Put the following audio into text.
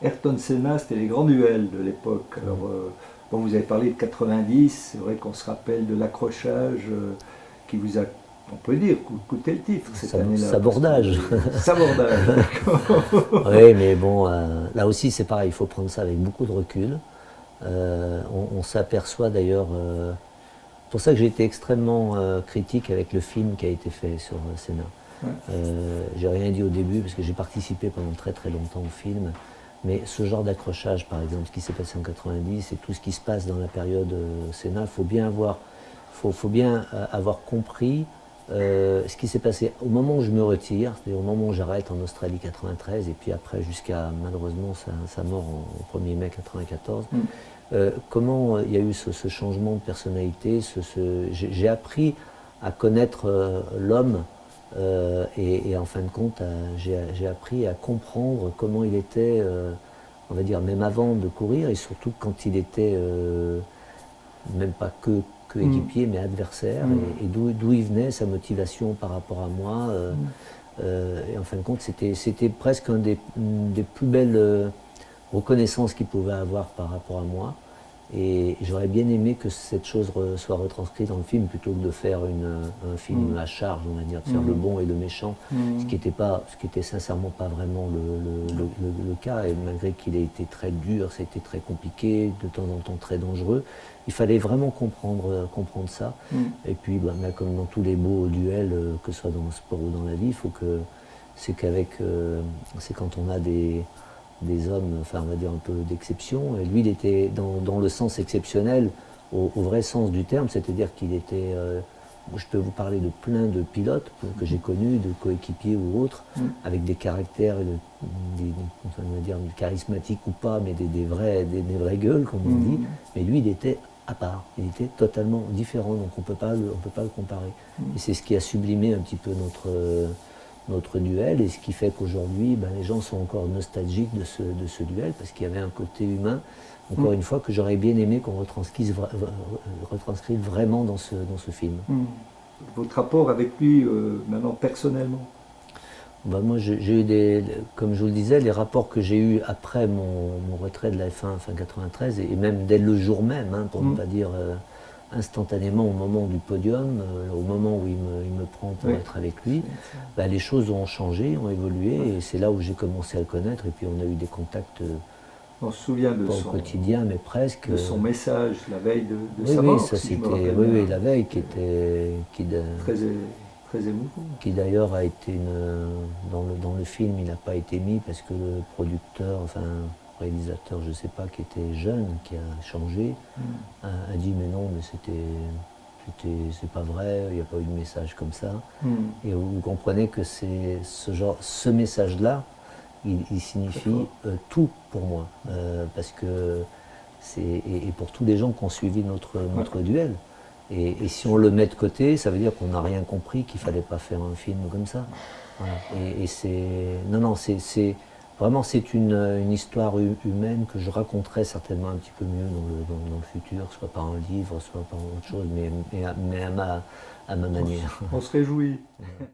Ayrton Senna, c'était les grands duels de l'époque. Alors, bon, vous avez parlé de 90, c'est vrai qu'on se rappelle de l'accrochage qui vous a, on peut dire, coûté le titre cette année-là. Sabordage. Sabordage, d'accord. Oui, mais bon, là aussi c'est pareil, il faut prendre ça avec beaucoup de recul. On s'aperçoit d'ailleurs, c'est pour ça que j'ai été extrêmement critique avec le film qui a été fait sur Senna. Ouais. J'ai rien dit au début parce que j'ai participé pendant très très longtemps au film, mais ce genre d'accrochage, par exemple, ce qui s'est passé en 90 et tout ce qui se passe dans la période Senna, faut bien avoir compris ce qui s'est passé au moment où je me retire, c'est-à-dire au moment où j'arrête en Australie 93 et puis après jusqu'à malheureusement sa mort au 1er mai 94. Comment il y a eu ce changement de personnalité, j'ai appris à connaître l'homme et en fin de compte j'ai appris à comprendre comment il était, on va dire même avant de courir et surtout quand il était même pas que équipier mais adversaire et d'où il venait, sa motivation par rapport à moi. Et en fin de compte c'était presque une des plus belles reconnaissance qu'il pouvait avoir par rapport à moi. Et j'aurais bien aimé que cette chose soit retranscrite dans le film plutôt que de faire un film à charge, on va dire, de faire le bon et le méchant, ce qui était sincèrement pas vraiment le cas. Et malgré qu'il ait été très dur, ça a été très compliqué, de temps en temps très dangereux, il fallait vraiment comprendre ça. Et puis, bah, comme dans tous les beaux duels, que ce soit dans le sport ou dans la vie, c'est quand on a des hommes, enfin on va dire un peu d'exception. Et lui, il était dans le sens exceptionnel, au vrai sens du terme, c'est-à-dire qu'il était. Je peux vous parler de plein de pilotes que j'ai connus, de coéquipiers ou autres, avec des caractères, on va dire charismatiques ou pas, mais des vraies gueules, comme on dit. Mais lui, il était à part, il était totalement différent, donc on peut pas le comparer. Et c'est ce qui a sublimé un petit peu notre duel, et ce qui fait qu'aujourd'hui, ben, les gens sont encore nostalgiques de ce duel, parce qu'il y avait un côté humain, encore une fois, que j'aurais bien aimé qu'on retranscrive vraiment dans ce film. Votre rapport avec lui, maintenant, personnellement? Ben, moi, j'ai eu comme je vous le disais, les rapports que j'ai eus après mon retrait de la F1 fin 93, et même dès le jour même, hein, pour ne pas dire instantanément au moment du podium, au moment où il me prend pour être avec lui, bah, les choses ont changé, ont évolué, et c'est là où j'ai commencé à le connaître, et puis on a eu des contacts, On se souvient de pas au quotidien, mais presque. de son message la veille de Oui, sa oui, mort, ça si je me c'était, rappelle oui, bien. oui, la veille, Très, très émouvant. qui d'ailleurs a été dans le film, il n'a pas été mis parce que le producteur, enfin réalisateur, je ne sais pas, qui était jeune, qui a changé, a dit mais non, mais c'est pas vrai, il n'y a pas eu de message comme ça. Et vous comprenez que c'est ce message-là, il signifie tout pour moi, parce que et pour tous les gens qui ont suivi notre duel. Et si on le met de côté, ça veut dire qu'on n'a rien compris, qu'il ne fallait pas faire un film comme ça. Voilà. Et non, vraiment c'est une histoire humaine que je raconterai certainement un petit peu mieux dans le futur, soit par un livre, soit par autre chose, mais à ma manière. On se réjouit.